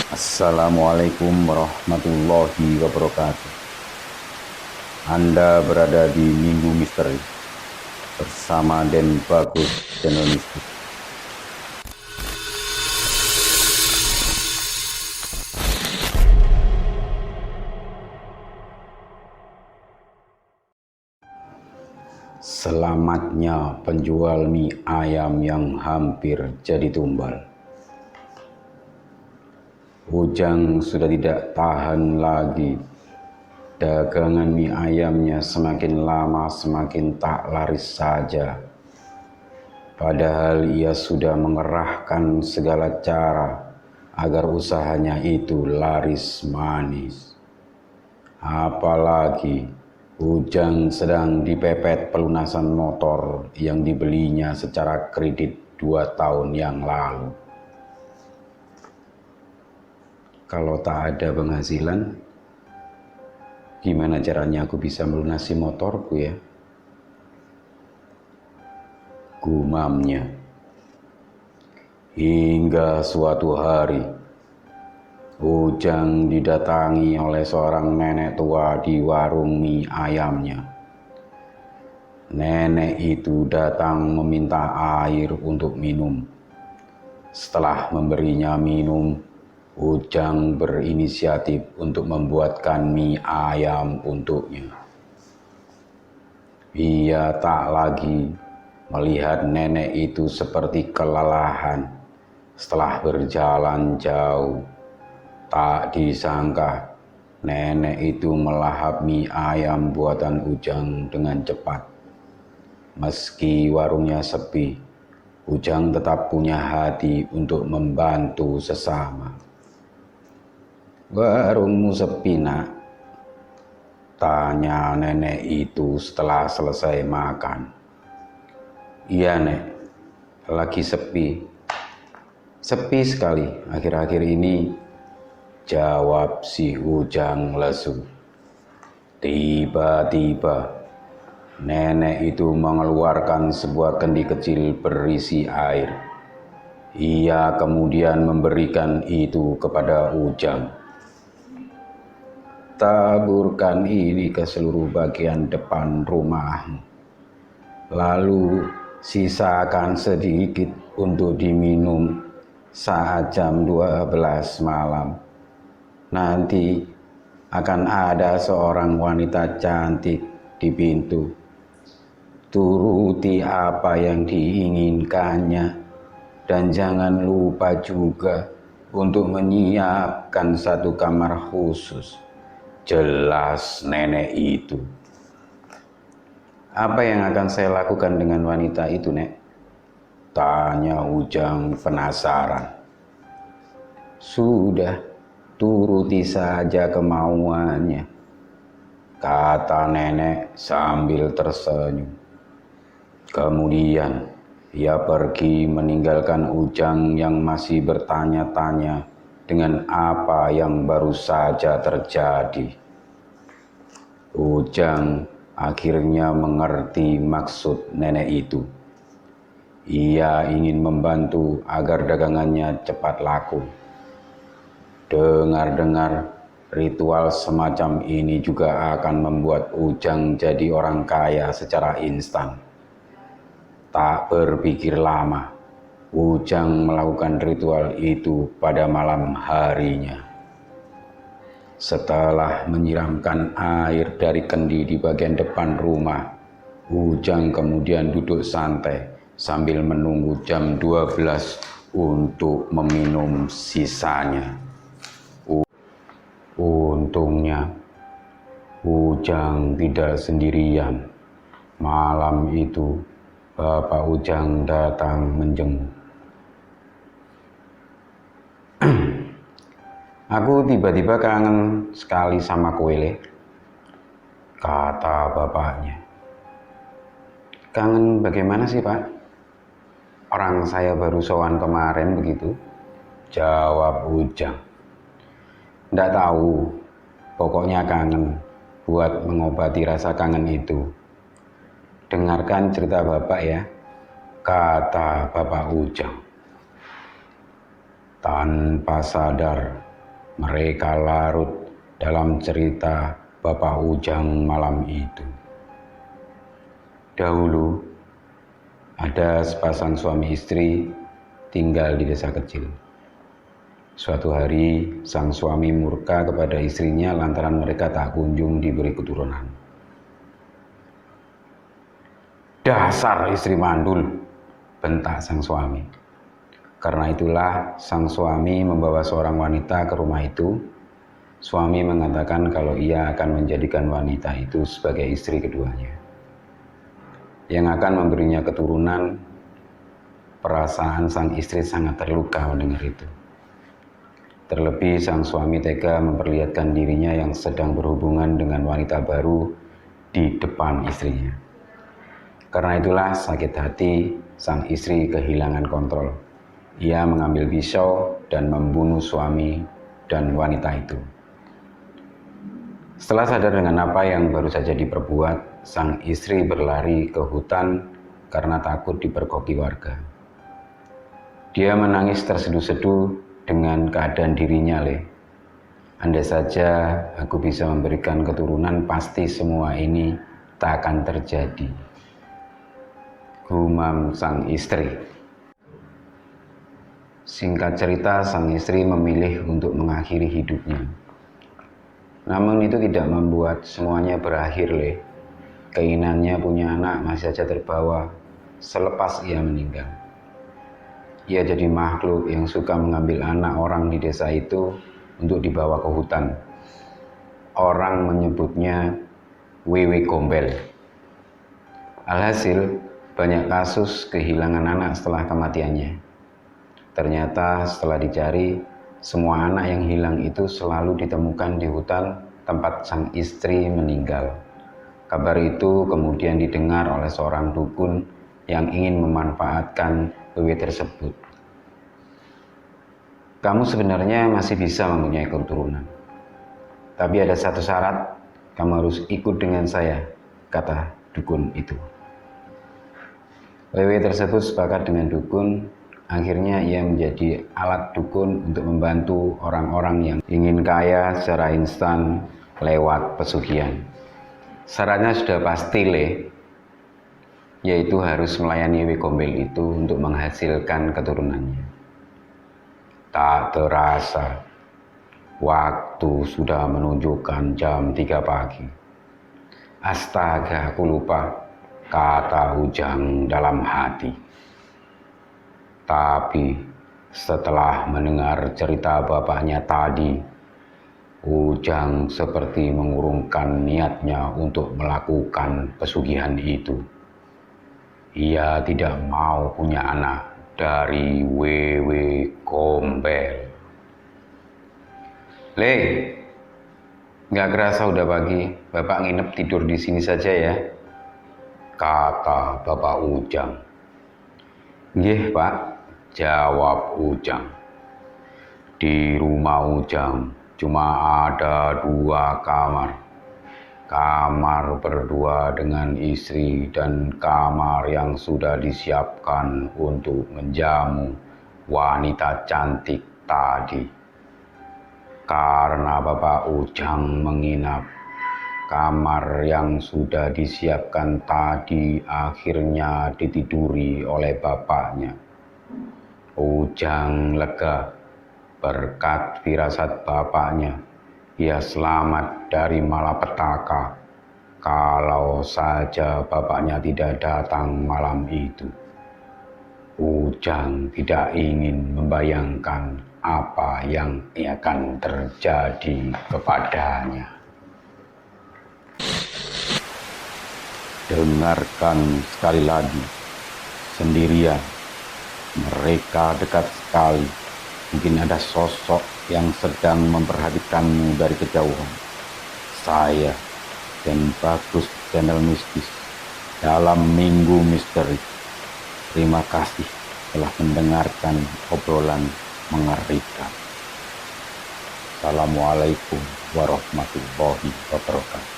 Assalamualaikum warahmatullahi wabarakatuh. Anda berada di Minggu Misteri bersama Den Bagus Channel Mistis. Selamatnya penjual mie ayam yang hampir jadi tumbal. Ujang sudah tidak tahan lagi. Dagangan mie ayamnya semakin lama semakin tak laris saja. Padahal ia sudah mengerahkan segala cara agar usahanya itu laris manis. Apalagi Ujang sedang dipepet pelunasan motor yang dibelinya secara kredit 2 tahun yang lalu. Kalau tak ada penghasilan, gimana caranya aku bisa melunasi motorku ya? Gumamnya. Hingga suatu hari, Ujang didatangi oleh seorang nenek tua di warung mie ayamnya. Nenek itu datang meminta air untuk minum. Setelah memberinya minum, Ujang berinisiatif untuk membuatkan mie ayam untuknya. Ia tak lagi melihat nenek itu seperti kelelahan setelah berjalan jauh. Tak disangka nenek itu melahap mie ayam buatan Ujang dengan cepat. Meski warungnya sepi, Ujang tetap punya hati untuk membantu sesama. "Warungmu sepi, Nak?" tanya nenek itu setelah selesai makan. "Iya, Nek, lagi sepi. Sepi sekali akhir-akhir ini," jawab si Ujang lesu. Tiba-tiba nenek itu mengeluarkan sebuah kendi kecil berisi air. Ia kemudian memberikan itu kepada Ujang. "Taburkan ini ke seluruh bagian depan rumahmu. Lalu sisakan sedikit untuk diminum saat jam 12 malam. Nanti akan ada seorang wanita cantik di pintu. Turuti apa yang diinginkannya dan jangan lupa juga untuk menyiapkan satu kamar khusus," jelas nenek itu. "Apa yang akan saya lakukan dengan wanita itu, Nek?" tanya Ujang penasaran. "Sudah, turuti saja kemauannya," kata nenek sambil tersenyum. Kemudian ia pergi meninggalkan Ujang yang masih bertanya-tanya dengan apa yang baru saja terjadi. Ujang akhirnya mengerti maksud nenek itu. Ia ingin membantu agar dagangannya cepat laku. Dengar-dengar ritual semacam ini juga akan membuat Ujang jadi orang kaya secara instan. Tak berpikir lama, Ujang melakukan ritual itu pada malam harinya. Setelah menyiramkan air dari kendi di bagian depan rumah, Ujang kemudian duduk santai sambil menunggu jam 12 untuk meminum sisanya. Untungnya, Ujang tidak sendirian. Malam itu, Bapak Ujang datang menjenguk. "Aku tiba-tiba kangen sekali sama kowe, Le," kata bapaknya. "Kangen bagaimana sih, Pak? Orang saya baru sowan kemarin begitu," jawab Ujang. "Nggak tahu, pokoknya kangen buat mengobati rasa kangen itu. Dengarkan cerita Bapak ya," kata Bapak Ujang. Tanpa sadar, Mereka larut dalam cerita Bapak Ujang malam itu. Dahulu, ada sepasang suami istri tinggal di desa kecil. Suatu hari, sang suami murka kepada istrinya lantaran mereka tak kunjung diberi keturunan. "Dasar istri mandul," bentak sang suami. Karena itulah sang suami membawa seorang wanita ke rumah itu. Suami mengatakan kalau ia akan menjadikan wanita itu sebagai istri keduanya, yang akan memberinya keturunan. Perasaan sang istri sangat terluka mendengar itu. Terlebih sang suami tega memperlihatkan dirinya yang sedang berhubungan dengan wanita baru di depan istrinya. Karena itulah sakit hati sang istri kehilangan kontrol. Ia mengambil pisau dan membunuh suami dan wanita itu. Setelah sadar dengan apa yang baru saja diperbuat, sang istri berlari ke hutan karena takut dipergoki warga. Dia menangis terseduh-seduh dengan keadaan dirinya. Andai saja aku bisa memberikan keturunan, pasti semua ini tak akan terjadi, gumam sang istri. Singkat cerita, sang istri memilih untuk mengakhiri hidupnya. Namun itu tidak membuat semuanya berakhir. Keinginannya punya anak masih saja terbawa selepas ia meninggal. Ia jadi makhluk yang suka mengambil anak orang di desa itu untuk dibawa ke hutan. Orang menyebutnya wewe gombel. Alhasil, banyak kasus kehilangan anak setelah kematiannya. Ternyata setelah dicari, semua anak yang hilang itu selalu ditemukan di hutan tempat sang istri meninggal. Kabar itu kemudian didengar oleh seorang dukun yang ingin memanfaatkan wewe tersebut. "Kamu sebenarnya masih bisa mempunyai keturunan. Tapi ada satu syarat, kamu harus ikut dengan saya," kata dukun itu. Wewe tersebut sepakat dengan dukun. Akhirnya ia menjadi alat dukun untuk membantu orang-orang yang ingin kaya secara instan lewat pesugihan. Syaratnya sudah pasti, yaitu harus melayani wewe gombel itu untuk menghasilkan keturunannya. Tak terasa, waktu sudah menunjukkan jam 3 pagi. "Astaga, aku lupa," kata Ujang dalam hati. Tapi setelah mendengar cerita bapaknya tadi, Ujang seperti mengurungkan niatnya untuk melakukan pesugihan itu. Ia tidak mau punya anak dari wewe gombel. Nggak kerasa udah pagi, Bapak nginep tidur di sini saja ya," kata Bapak Ujang. "Nggih Pak," jawab Ujang. Di rumah Ujang cuma ada 2 kamar. Kamar berdua dengan istri dan kamar yang sudah disiapkan untuk menjamu wanita cantik tadi. Karena Bapak Ujang menginap, kamar yang sudah disiapkan tadi akhirnya ditiduri oleh bapaknya. Ujang lega berkat firasat bapaknya. Ia selamat dari malapetaka kalau saja bapaknya tidak datang malam itu. Ujang tidak ingin membayangkan apa yang akan terjadi kepadanya. Dengarkan sekali lagi, sendirian. Mereka dekat sekali. Mungkin ada sosok yang sedang memperhatikanmu dari kejauhan. Saya dan Bagus Channel Mistis dalam Minggu Misteri. Terima kasih telah mendengarkan obrolan mengerikan. Assalamualaikum warahmatullahi wabarakatuh.